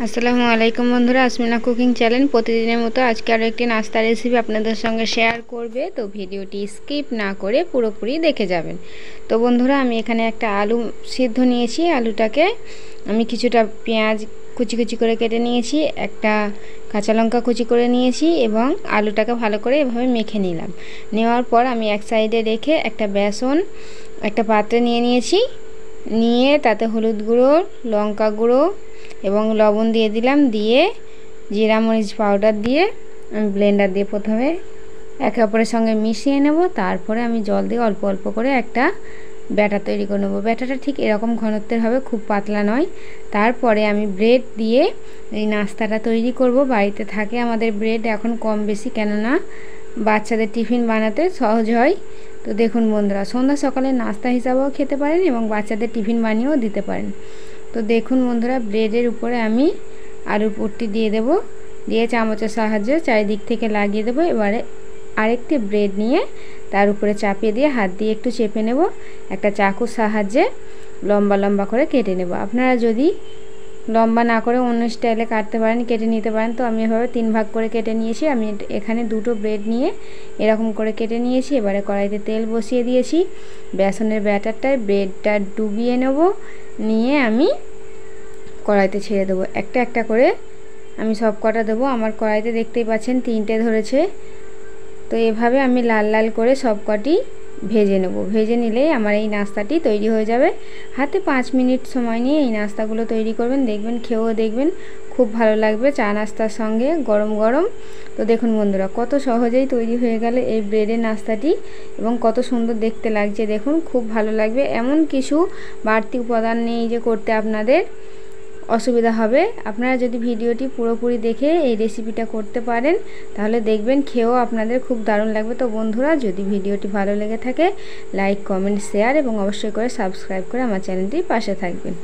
আসসালামু আলাইকুম বন্ধুরা, আসমিনা কুকিং চ্যানেল প্রতিদিনের মতো আজকে আরও একটি নাস্তা রেসিপি আপনাদের সঙ্গে শেয়ার করবে। তো ভিডিওটি স্কিপ না করে পুরোপুরি দেখে যাবেন। তো বন্ধুরা, আমি এখানে একটা আলু সিদ্ধ নিয়েছি। আলুটাকে আমি কিছুটা পেঁয়াজ কুচি কুচি করে কেটে নিয়েছি, একটা কাঁচা লঙ্কা কুচি করে নিয়েছি এবং আলুটাকে ভালো করে এভাবে মেখে নিলাম। নেওয়ার পর আমি এক সাইডে রেখে একটা পাত্রে নিয়ে নিয়েছি। নিয়ে তাতে হলুদ গুঁড়ো, লঙ্কা গুঁড়ো এবং লবণ দিয়ে দিলাম। দিয়ে জিরা মরিচ পাউডার দিয়ে আমি ব্লেন্ডার দিয়ে প্রথমে একে অপরের সঙ্গে মিশিয়ে নেব। তারপরে আমি জল দিয়ে অল্প অল্প করে একটা ব্যাটার তৈরি করে নেব। ব্যাটারটা ঠিক এরকম ঘনত্বের হবে, খুব পাতলা নয়। তারপরে আমি ব্রেড দিয়ে এই নাস্তাটা তৈরি করব। বাড়িতে থাকে আমাদের ব্রেড এখন কম বেশি, কেননা বাচ্চাদের টিফিন বানাতে সহজ হয়। তো দেখুন বন্ধুরা, সন্ধ্যা সকালে নাস্তা হিসাবেও খেতে পারেন এবং বাচ্চাদের টিফিন বানিয়েও দিতে পারেন। তো দেখুন বন্ধুরা, ব্রেডের উপরে আমি আলুর পুরটি দিয়ে দেব, দিয়ে চামচের সাহায্যে চারিদিক থেকে লাগিয়ে দেবো। এবারে আরেকটি ব্রেড নিয়ে তার উপরে চাপিয়ে দিয়ে হাত দিয়ে একটু চেপে নেব। একটা চাকুর সাহায্যে লম্বা লম্বা করে কেটে নেব। আপনারা যদি লম্বা না করে অন্য স্টাইলে কাটতে পারেন, কেটে নিতে পারেন। তো আমি এভাবে 3 ভাগ করে কেটে নিয়েছি। আমি এখানে 2টো ব্রেড নিয়ে এরকম করে কেটে নিয়েছি। এবারে কড়াইতে তেল বসিয়ে দিয়েছি। বেসনের ব্যাটারটায় ব্রেডটা ডুবিয়ে নেব। নিয়ে আমি কড়াইতে ছেড়ে দেবো। একটা একটা করে আমি সব কটা দেবো। আমার কড়াইতে দেখতেই পাচ্ছেন 3টে ধরেছে। তো এভাবে আমি লাল লাল করে সব কটি ভেজে নেব। ভেজে নিলেই আমার এই নাস্তাটি তৈরি হয়ে যাবে। হাতে 5 মিনিট সময় নিয়ে এই নাস্তাগুলো তৈরি করবেন, দেখবেন খেয়েও দেখবেন খুব ভালো লাগবে চা নাস্তার সঙ্গে গরম গরম। তো দেখুন বন্ধুরা, কত সহজেই তৈরি হয়ে গেল এই ব্রেডের নাস্তাটি এবং কত সুন্দর দেখতে লাগছে। দেখুন, খুব ভালো লাগবে। এমন কিছু বাড়তি উপাদান নেই যে করতে আপনাদের অসুবিধা হবে। আপনারা যদি ভিডিওটি পুরোপুরি দেখে এই রেসিপিটা করতে পারেন, তাহলে দেখবেন খেয়েও আপনাদের খুব দারুণ লাগবে। তো বন্ধুরা, যদি ভিডিওটি ভালো লেগে থাকে লাইক, কমেন্ট, শেয়ার এবং অবশ্যই করে সাবস্ক্রাইব করে আমার চ্যানেলটির পাশে থাকবেন।